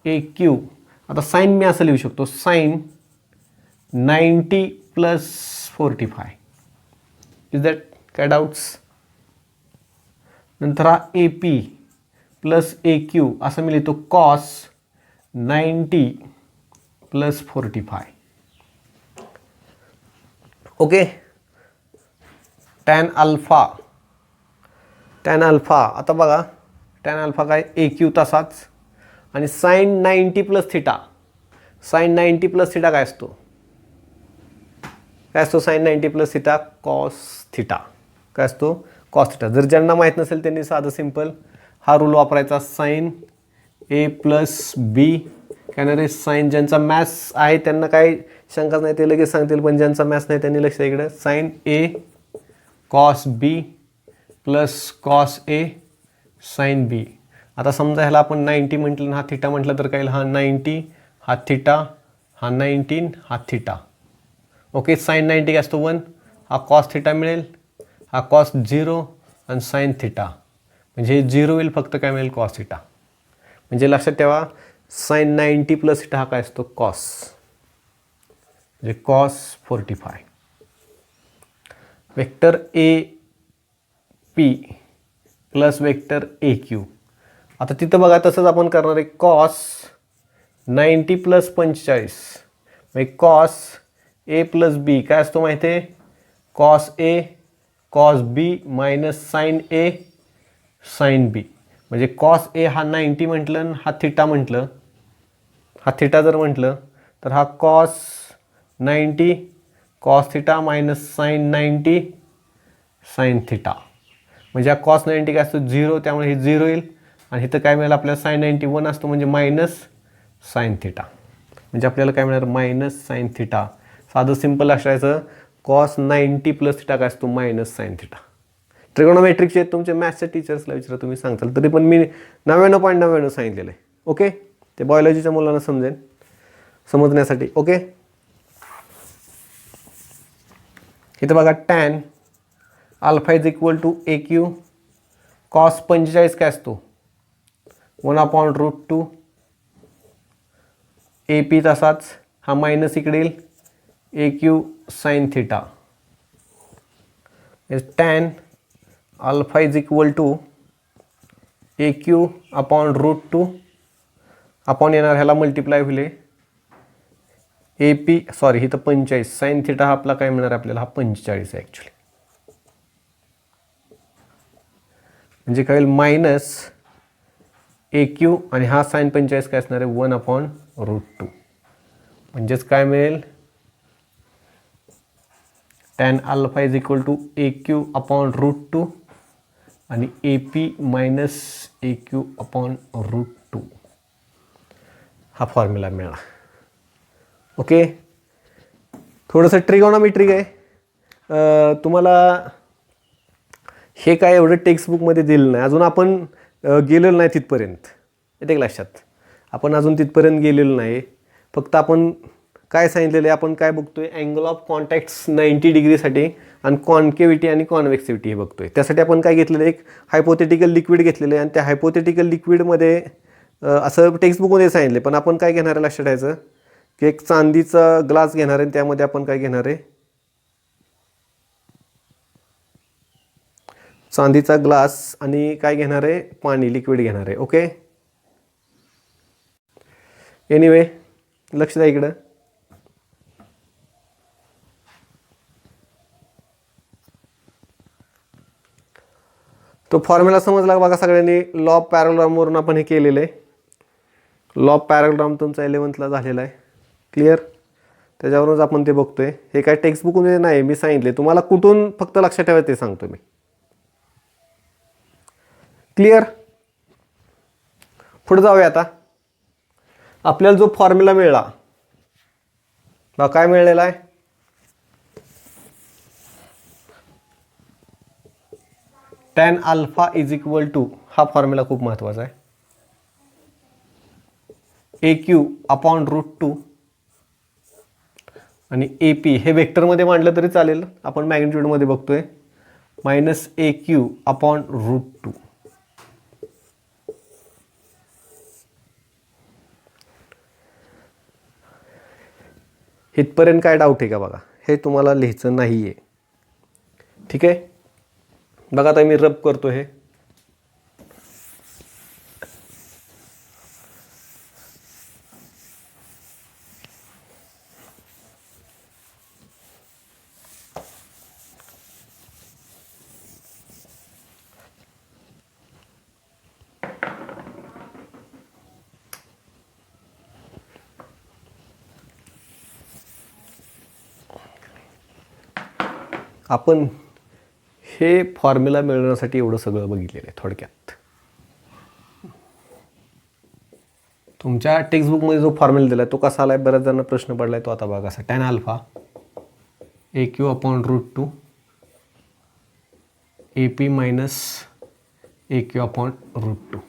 ए क्यू, आता साइन मी असं लिहू शकतो साइन 90 + 45. इज दॅट काय डाऊट्स. नंतर हा A P plus A Q असं मी लिहितो कॉस 90 + 45. ओके. टॅन अल्फा आता बघा टॅन अल्फा काय ए क्यू तसाच आणि साइन 90 + थिटा, साइन 90 + थिटा काय असतो, साइन 90 + थिटा कॉस थिटा काय असतो कॉस थिटा. जर ज्यांना माहीत नसेल त्यांनी साधं सिंपल हा रूल वापरायचा, साइन ए प्लस बी. काय ना रे साइन, ज्यांचा मॅथ्स आहे त्यांना काय शंकाच नाही ते लगेच सांगतील, पण ज्यांचा मॅथ्स नाही त्यांनी लक्ष इकडे sign A cos B plus cos A sine B. आता समजा ह्याला आपण 90 म्हटलं, हा थिटा म्हटलं तर काय, हा 90, हा थिटा, हा 19, हा थिटा. ओके, साइन 90 काय असतो 1, हा कॉस थिटा मिळेल, हा कॉस 0 आणि साइन थिटा म्हणजे 0 होईल, फक्त काय मिळेल कॉस थिटा. म्हणजे लक्षात ठेवा साइन 90 प्लस थिटा हा काय असतो कॉस, म्हणजे cos 45. Vector A P plus vector A Q. आता तिथं बघा तसंच आपण करणार आहे, कॉस 90 प्लस 45 म्हणजे कॉस ए प्लस बी काय असतो माहिती आहे, cos A cos B minus sign A sine B. म्हणजे कॉस ए हा 90 म्हटलं, हा थिटा म्हटलं, हा थिटा जर म्हटलं तर हा cos 90 cos theta minus sine 90 sine theta. म्हणजे हा कॉस 90 काय असतो 0, त्यामुळे हे 0 येईल आणि इथं काय मिळेल आपल्याला साइन 91 असतो म्हणजे मायनस साइन थिटा. म्हणजे आपल्याला काय मिळणार मायनस साइन थिटा. साधं सिंपल असायचं, कॉस 90 प्लस थिटा काय असतो मायनस साइन थिटा. ट्रिगोनोमेट्रिकचे तुमचे मॅथ्सच्या टीचर्सला विचारा, तुम्ही सांगताल, तरी पण मी 99.99 सांगितलेलं आहे. ओके, ते बायोलॉजीच्या मुलांना समजेल समजण्यासाठी. ओके, इथं बघा tan alpha is equal to A Q, cos 45 काय असतो 1/√2, ए पी तसाच, हा मायनस इकडे येईल A Q sine theta. Tan alpha is equal to A Q √2 upon येणार ह्याला मल्टिप्लाय होईल ए पी, सॉरी इथं 45 साइन थिटा हा आपला काय मिळणार आपल्याला, हा 45 आहे ॲक्च्युली. म्हणजे काय होईल मायनस ए क्यू आणि हा साइन 45 काय असणार आहे 1/√2. म्हणजेच काय मिळेल tan alpha is equal to A Q √2 आणि A P minus A Q √2 हा फॉर्म्युला मिळाला. ओके, थोडंसं ट्रिगोनॉमेट्रिक आहे, तुम्हाला हे काय एवढं टेक्स्टबुकमध्ये दिलं नाही, अजून आपण गेलेलो नाही तिथपर्यंत. येते का लक्षात, आपण अजून तिथपर्यंत गेलेलो नाही. फक्त आपण काय सांगितलेलं आहे, आपण काय बघतोय अँगल ऑफ कॉन्टॅक्ट्स 90 डिग्रीसाठी आणि कॉन्केव्हिटी आणि कॉन्वेक्सिव्हिटी हे बघतोय. त्यासाठी आपण काय घेतलेलं आहे, एक हायपोथेटिकल लिक्विड घेतलेलं आहे आणि त्या हायपोथेटिकल लिक्विडमध्ये असं टेक्स्टबुकमध्ये सांगितले, पण आपण काय घेणार आहे लक्षात ठेवायचं की एक चांदीचा ग्लास घेणार आहे, त्यामध्ये आपण काय घेणार आहे चांदीचा ग्लास आणि काय घेणार आहे पाणी लिक्विड घेणार आहे. ओके, एनिवे लक्ष द्या इकडं. तो फॉर्म्युला समजला बघा सगळ्यांनी, लॉ ऑफ पॅराग्रामवरून आपण हे केलेलं आहे. लॉ ऑफ पॅराग्राम तुमचा 11th ला झालेला आहे, क्लिअर. त्याच्यावरूनच आपण ते बघतोय. हे काय टेक्स्टबुकमध्ये नाही, मी सांगितले तुम्हाला कुठून फक्त लक्षात ठेवायचं ते सांगतो मी, क्लिअर. पुढे जाऊया आता. आपल्याला जो फॉर्म्युला मिळाला बघा काय मिळालेला आहे, tan alpha is equal to, हा फॉर्म्युला खूप महत्वाचा आहे, ए क्यू √2 आणि ए पी हे वेक्टरमध्ये मांडलं तरी चालेल, आपण मॅग्निट्यूडमध्ये बघतोय, मायनस ए क्यू √2. इथपर्यंत काय डाऊट आहे का बघा, हे तुम्हाला लिहायचं नाही आहे, ठीक आहे. बघा आता मी रब करतो हे, आपण हे फॉर्म्युला मिळवण्यासाठी एवढं सगळं बघितलेलं आहे थोडक्यात. तुमच्या टेक्स्टबुकमध्ये जो फॉर्म्युला दिला आहे तो कसा आला आहे, बऱ्याच जणांना प्रश्न पडला आहे तो. आता बघा कसा, tan alpha A Q √2 AP minus AQ upon root 2.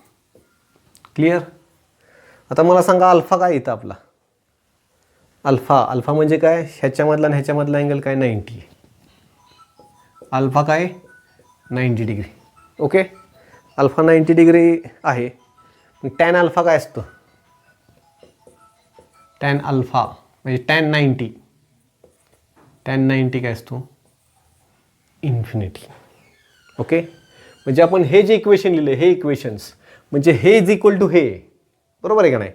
Clear. आता मला सांगा अल्फा काय येतं आपला. अल्फा म्हणजे काय, ह्याच्यामधला आणि ह्याच्यामधला अँगल काय 90 आहे. अल्फा काय 90 डिग्री. ओके, अल्फा 90 डिग्री आहे. मग टॅन अल्फा काय असतं. टॅन अल्फा म्हणजे टॅन 90 काय असतो, इन्फिनिटी. ओके, म्हणजे आपण हे जे इक्वेशन लिहिले हे इक्वेशन्स म्हणजे हे इज इक्वल टू हे, बरोबर आहे का नाही.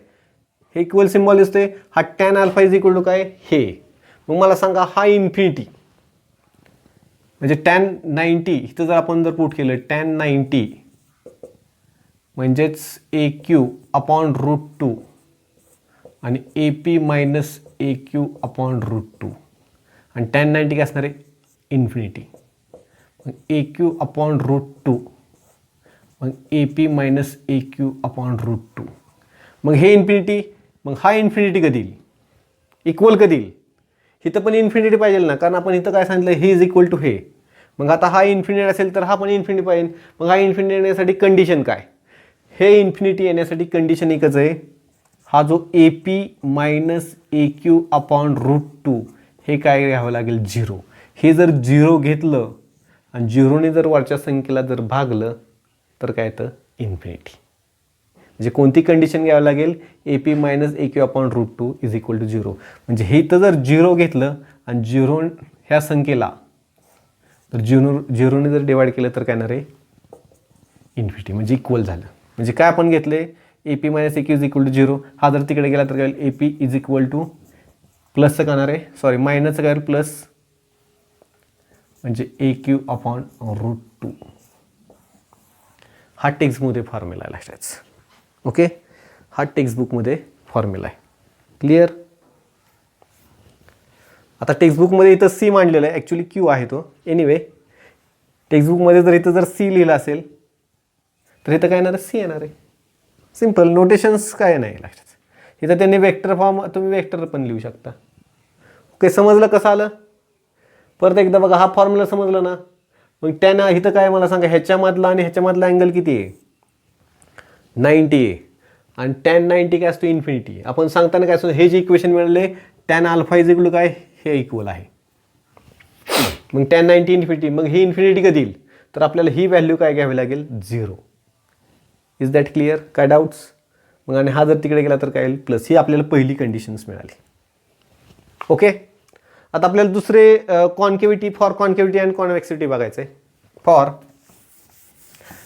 हे इक्वल सिम्बॉल दिसते. हा tan alpha is equal to काय हे. मग मला सांगा हा इन्फिनिटी म्हणजे टॅन 90 इथं जर आपण जर पुट केलं टॅन 90 म्हणजेच AQ अपॉन रूट 2 आणि AP minus AQ upon root 2 आणि टॅन 90 काय असणार आहे, इन्फिनिटी. मग AQ अपॉन रूट 2 मग AP minus AQ upon root 2. मग हे इन्फिनिटी, मग हा इन्फिनिटी कधी येईल, इक्वल कधी येईल. इथं पण इन्फिनिटी पाहिजे ना, कारण आपण इथं काय सांगितलं हे इज इक्वल टू हे. मग आता हा इन्फिनिटी असेल तर हा पण इन्फिनिटी पाहिजे. मग हा इन्फिनिटी येण्यासाठी कंडिशन काय, हे इन्फिनिटी येण्यासाठी कंडिशन एकच आहे. हा जो AP minus AQ upon root 2 हे काय घ्यावं लागेल 0. हे जर 0 घेतलं आणि 0ने जर वरच्या संख्येला जर भागलं तर काय येतं, इन्फिनिटी. म्हणजे कोणती कंडिशन घ्यावी लागेल, AP minus AQ upon root 2 is equal to 0. म्हणजे हे इथं जर 0 घेतलं आणि 0 ह्या संख्येला तर 0ने जर डिवाइड केलं तर काय येणार आहे, इन्फिनिटी. म्हणजे इक्वल झालं. म्हणजे काय आपण घेतले, AP minus AQ is equal to 0. हा जर तिकडे गेला तर काय होईल, AP इज इक्वल टू प्लसचं काय होणार आहे, सॉरी मायनसचं काय होईल प्लस, म्हणजे AQ अपॉन रूट 2. हा टेक्स्टमध्ये फॉर्म्युला आहे लक्षात. ओके, हा टेक्स्टबुकमध्ये फॉर्म्युला आहे. क्लिअर. आता टेक्स्टबुकमध्ये इथं C मांडलेलं आहे, ॲक्च्युली Q आहे तो. एनिवे टेक्स्टबुकमध्ये जर इथं जर C लिहिलं असेल तर इथं काय येणार आहे, C येणार आहे. सिम्पल, नोटेशन्स काय नाही लक्षात. इथं त्यांनी वेक्टर फॉर्म, तुम्ही वेक्टर पण लिहू शकता. ओके, समजलं कसं आलं. परत एकदा बघा, हा फॉर्म्युला समजला ना. मग त्यानं इथं काय मला सांगा, ह्याच्यामधला आणि ह्याच्यामधला अँगल किती आहे, 90 आहे. आणि टॅन 90 काय असतो, इन्फिनिटी. आपण सांगताना काय असतो, हे जे इक्वेशन मिळाले tan alpha is equal to काय, हे इक्वल आहे. मग टॅन 90 इन्फिनिटी, मग ही इन्फिनिटी कधी येईल तर आपल्याला ही व्हॅल्यू काय घ्यावी लागेल, 0. इज दॅट क्लिअर, काय डाऊट्स. मग आणि हा जर तिकडे गेला तर काय येईल, प्लस. ही आपल्याला पहिली कंडिशन्स मिळाली. ओके, आता आपल्याला दुसरे कॉन्केव्हिटी, फॉर कॉन्केव्हिटी अँड कॉन्व्हेक्सिटी बघायचं आहे. फॉर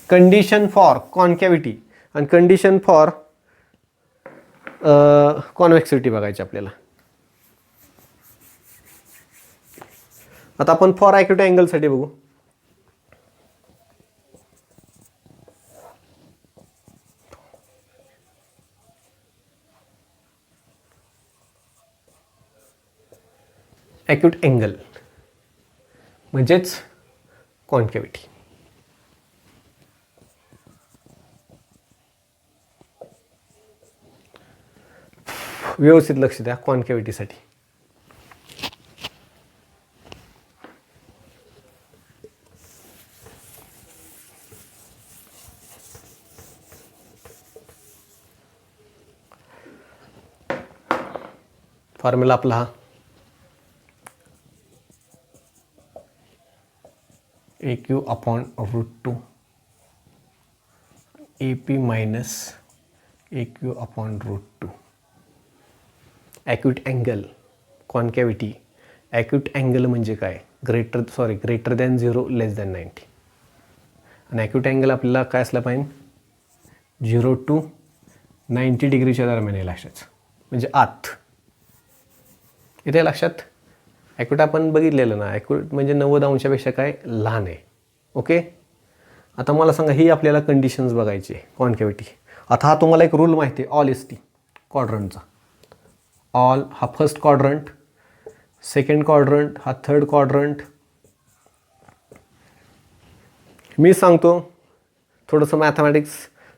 कंडिशन फॉर कॉन्केव्हिटी आणि कंडिशन फॉर कॉन्व्हेक्सिटी बघायची आपल्याला. आता आपण फॉर ॲक्युट अँगलसाठी बघू. ॲक्यूट अँगल म्हणजेच कॉन्केव्हिटी. व्यवस्थित लक्ष द्या कॉन्केव्हिटीसाठी. फॉर्म्युला आपला हा AQ upon root 2 AP minus AQ upon root 2. Acute angle, concavity. Acute angle म्हणजे काय, ग्रेटर दॅन 0 लेस दॅन 90. आणि ॲक्यूट अँगल आपल्याला काय असला पाहिजे, 0 to 90 डिग्रीच्या दरम्यान आहे लक्षात. म्हणजे आत. इथे लक्षात. ॲक्यूट आपण बघितलेलं ना, ॲक्यूट म्हणजे 90 अंशापेक्षा काय लहान आहे. ओके, आता मला सांगा ही आपल्याला कंडिशन्स बघायची आहे कॉन्केव्हिटी. आता हा तुम्हाला एक रूल माहिती आहे, ऑल एस टी क्वाड्रंटचा. ऑल हा फर्स्ट क्वाड्रंट, सेकंड क्वाड्रंट हा थर्ड क्वाड्रंट. मी सांगतो थोडंसं मॅथमॅटिक्स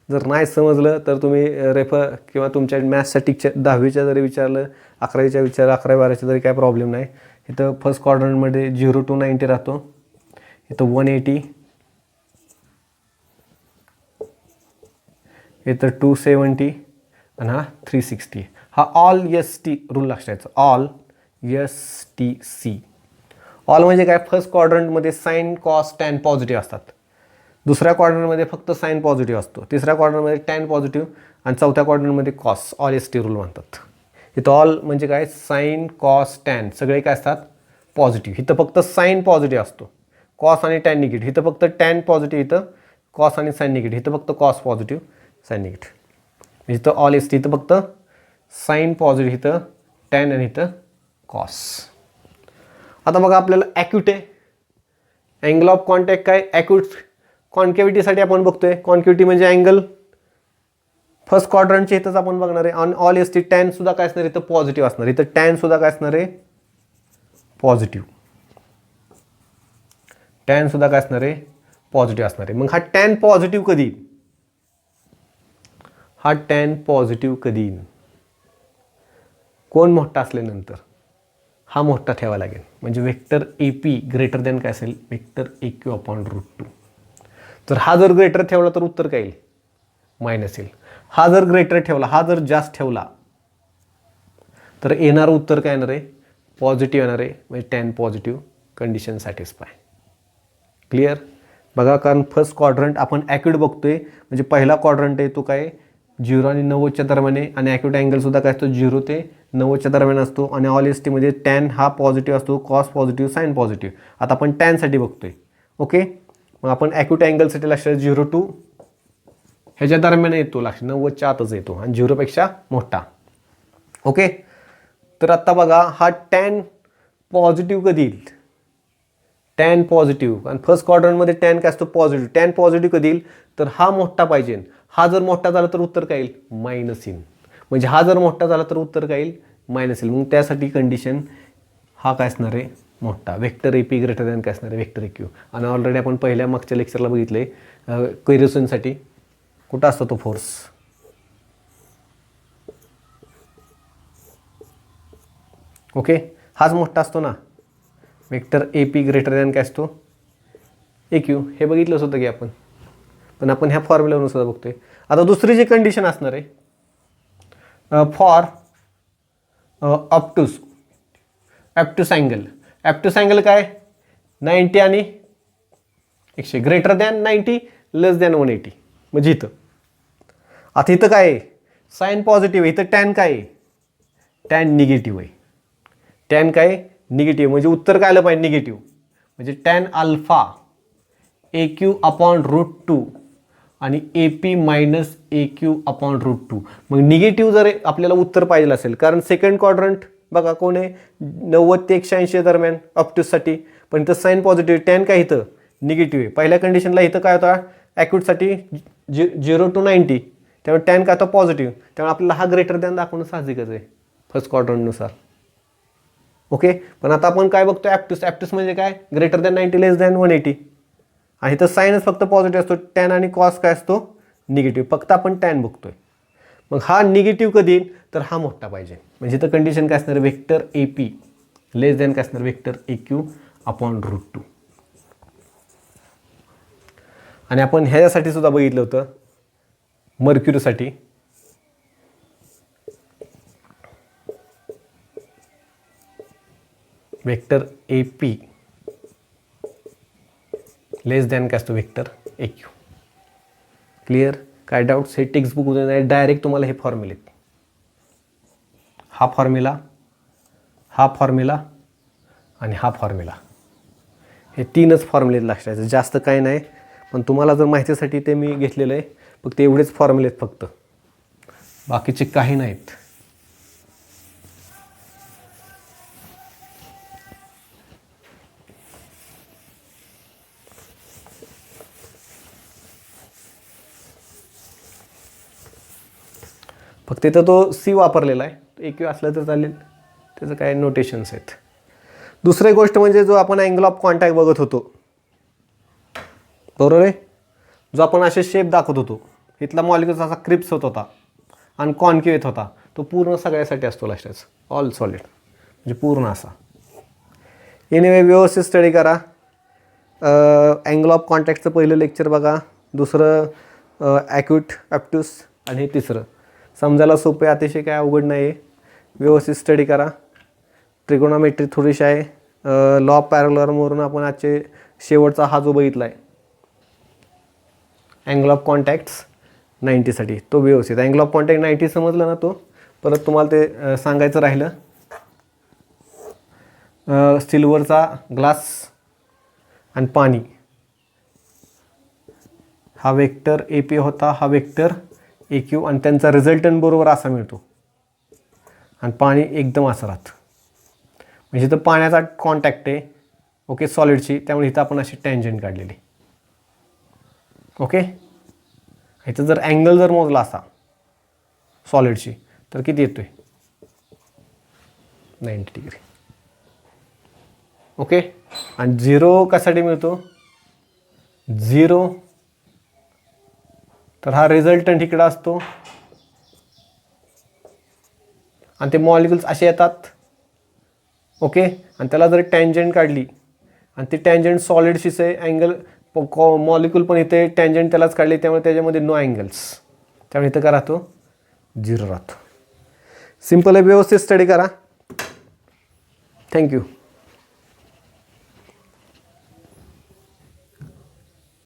जर नाही समजलं तर तुम्ही रेफर किंवा तुमच्या मॅथ्सच्या टीचर 10वीच्या जरी विचारलं, 11वीच्या विचारलं, 11वी-12वीच्या जरी काय प्रॉब्लेम नाही. इथं फर्स्ट क्वाड्रंटमध्ये 0 to 90 राहतो. इथं 180, इथं 270 आणि हा 360. हा ऑल ST रूल लक्षात. All STC. ऑल म्हणजे काय, फर्स्ट क्वाड्रंटमध्ये साईन कॉस टॅन पॉझिटिव्ह असतात, दुसऱ्या क्वाड्रंटमध्ये फक्त साईन पॉझिटिव्ह असतो, तिसऱ्या क्वाड्रंटमध्ये टॅन पॉझिटिव्ह आणि चौथ्या क्वाड्रंटमध्ये कॉस. ऑल ST रूल म्हणतात. इथं ऑल म्हणजे काय, साईन कॉस टॅन सगळे काय असतात पॉझिटिव्ह. इथं फक्त साईन पॉझिटिव्ह असतो, कॉस आणि टॅन निगेटिव्ह. इथं फक्त टॅन पॉझिटिव्ह, इथं कॉस आणि साईन निगेटिव्ह. इथं फक्त कॉस पॉझिटिव्ह, साईन निगेटिव्ह. इथं ऑल ST, इथं फक्त साईन पॉझिटिव्ह, इथं टॅन आणि इथं कॉस. आता बघा आपल्याला ॲक्यूट आहे. अँगल ऑफ कॉन्टॅक्ट काय, ॲक्यूट कॉन्केव्हिटीसाठी आपण बघतोय. कॉन्केव्हिटी म्हणजे अँगल फर्स्ट क्वाड्रंटच्या इथंच आपण बघणार आहे. आणि ऑल ST टॅन सुद्धा काय असणार, इथं पॉझिटिव्ह असणार. इथं टॅन सुद्धा काय असणार आहे, पॉझिटिव्ह. टॅन सुद्धा काय असणार आहे, पॉझिटिव्ह असणार आहे. मग हा टॅन पॉझिटिव्ह कधी येईल, हा टॅन पॉझिटिव्ह कधी येईल, कोण मोठा असल्यानंतर हा मोठा ठेवावा लागेल. म्हणजे वेक्टर AP ग्रेटर दॅन काय असेल, वेक्टर AQ/√2. तर हा जर ग्रेटर ठेवला तर उत्तर काय येईल, मायनस येईल. हा जर ग्रेटर ठेवला, हा जर जास्त ठेवला तर येणारं उत्तर काय येणार आहे, पॉझिटिव्ह येणार आहे. म्हणजे tan positive condition satisfy. Clear. बघा, कारण फर्स्ट क्वाड्रंट आपण ॲक्यूट बघतोय, म्हणजे पहिला क्वाड्रंट आहे तो काय 0 आणि 90च्या दरम्यान आहे. आणि ॲक्यूट अँगलसुद्धा काय असतो 0 ते 90च्या दरम्यान असतो. आणि ऑल ST मध्ये टॅन हा पॉझिटिव्ह असतो, कॉस पॉझिटिव्ह, साईन पॉझिटिव्ह. आता आपण टॅनसाठी बघतोय. ओके, मग आपण ॲक्यूट अँगलसाठी लक्षात 0 to ह्याच्या दरम्यान येतो, लक्ष 90च्या आतच येतो आणि 0पेक्षा मोठा. ओके, तर आत्ता बघा हा टॅन पॉझिटिव्ह कधी येईल, टॅन पॉझिटिव्ह. आणि फर्स्ट क्वाड्रंटमध्ये टॅन काय असतो, पॉझिटिव्ह. टॅन पॉझिटिव्ह कधी येईल, तर हा मोठा पाहिजे. हा जर मोठा झाला तर उत्तर काय येईल, मायनस येईल. म्हणजे हा जर मोठा झाला तर उत्तर काय येईल, मायनस येईल. मग त्यासाठी कंडिशन हा काय असणार आहे, मोठा. वेक्टर AP ग्रेटर दॅन काय असणार आहे, वेक्टर AQ. आणि ऑलरेडी आपण पहिल्या मागच्या लेक्चरला बघितले केरोसिनसाठी कुठं असतो तो फोर्स, ओके, हाच मोठा असतो ना. वेक्टर AP ग्रेटर दॅन काय असतो, AQ. हे बघितलंच होतं की आपण, पण आपण ह्या फॉर्म्युलावरून सुद्धा बघतोय. आता दुसरी जी कंडिशन असणार आहे, फॉर ऑप्टूस अँगल. ॲप्टूस अँगल काय 90 आणि 100, ग्रेटर दॅन 90 लेस दॅन 180. म्हणजे इथं आता इथं काय आहे, साईन पॉझिटिव्ह आहे. इथं टॅन काय आहे, टॅन निगेटिव्ह आहे. टॅन काय निगेटिव्ह, म्हणजे उत्तर काय आलं पाहिजे, निगेटिव्ह. म्हणजे टॅन अल्फा AQ/√2 आणि AP मायनस AQ/√2. मग निगेटिव्ह जर आपल्याला उत्तर पाहिजे असेल, कारण सेकंड क्वाड्रंट बघा कोण आहे 90 ते 180 दरम्यान ऑप्टूससाठी, पण इथं साईन पॉझिटिव्ह. टॅन काय इथं निगेटिव्ह आहे. पहिल्या कंडिशनला इथं काय होता, ॲक्यूटसाठी 0 to 90, त्यामुळे टॅन काय होता पॉझिटिव्ह. त्यामुळे आपल्याला हा ग्रेटर दॅन दाखवणं साहजिकच आहे फर्स्ट क्वाड्रंटनुसार. ओके, पण आता आपण काय बघतो, ॲप्टूस. ॲप्टूस म्हणजे काय, ग्रेटर दॅन 90 लेस दॅन 180. आणि इथं साईनच फक्त पॉझिटिव्ह असतो, टॅन आणि कॉस काय असतो निगेटिव्ह. फक्त आपण टॅन बघतोय. मग हा निगेटिव्ह कधी येईल, तर हा मोठा पाहिजे. म्हणजे इथं कंडिशन काय असणार, वेक्टर AP लेस दॅन काय असणार, वेक्टर AQ/√2. आणि आपण ह्याच्यासाठी सुद्धा बघितलं होतं, मर्क्युरीसाठी. वेक्टर AP लेस दॅन काय असतो, वेक्टर AQ. क्लिअर. काय डाऊट्स, हे टेक्स्ट बुक नाही, डायरेक्ट तुम्हाला हे फॉर्म्युले, हा फॉर्म्युला, हा फॉर्म्युला आणि हा फॉर्म्युला, हे तीनच फॉर्म्युले लक्षात ठेवायचे. जास्त काही नाही, पण तुम्हाला जर माहितीसाठी ते मी घेतलेलं आहे. फक्त एवढेच फॉर्म्युले आहेत, फक्त बाकीचे काही नाहीत. फक्त इथं तो C वापरलेला आहे, AQ असलं तर चालेल, त्याचं काय नोटेशन्स आहेत. दुसरी गोष्ट म्हणजे जो आपण अँगल ऑफ कॉन्टॅक्ट बघत होतो, बरोबर आहे, जो आपण असे शेप दाखवत होतो, इथला मॉलिक्यूल असा क्रिप्स होत होता आणि कॉन्केव्ह येत होता, तो पूर्ण सगळ्यासाठी असतो लक्षात, ऑल सॉलिड म्हणजे पूर्ण असा. एनिवे व्यवस्थित स्टडी करा. अँगल ऑफ कॉन्टॅक्टचं पहिलं लेक्चर बघा, दुसरं ॲक्यूट ॲप्टूस आणि हे तिसरं. समजायला सोपं आहे, अतिशय काय अवघड नाही आहे. व्यवस्थित स्टडी करा. ट्रिगोनॉमेट्री थोडीशी आहे. लॉ ऑफ पॅरलरवरून आपण आजचे शेवटचा हा जो बघितला आहे अँगल ऑफ कॉन्टॅक्ट्स 90साठी, तो व्यवस्थित. अँगल ऑफ कॉन्टॅक्ट 90 समजलं ना. तो परत तुम्हाला ते सांगायचं राहिलं. सिल्वरचा ग्लास आणि पाणी, हा वेक्टर ए पी होता, हा वेक्टर ए क्यू, आणि त्यांचा रिझल्टंट बरोबर असा मिळतो. आणि पाणी एकदम असं राहतं. म्हणजे इथं पाण्याचा कॉन्टॅक्ट आहे ओके सॉलिडची, त्यामुळे इथं आपण अशी टँजंट काढलेली ओके. इथं जर अँगल जर मोजला असा सॉलिडची तर किती येतोय 90 डिग्री ओके. आणि 0 कशासाठी मिळतो 0, तर हा रिझल्टंट इकडं असतो आणि ते मॉलिक्युल्स असे येतात ओके. आणि त्याला जर टँजंट काढली आणि ती टँजंट सॉलिडशीच आहे, अँगल मॉलिक्यूल पण इथे टँजंट त्यालाच काढली, त्यामुळे त्याच्यामध्ये नो अँगल्स, त्यामुळे इथं काय राहतो 0 राहतो. सिम्पल आहे, व्यवस्थित स्टडी करा. थँक्यू.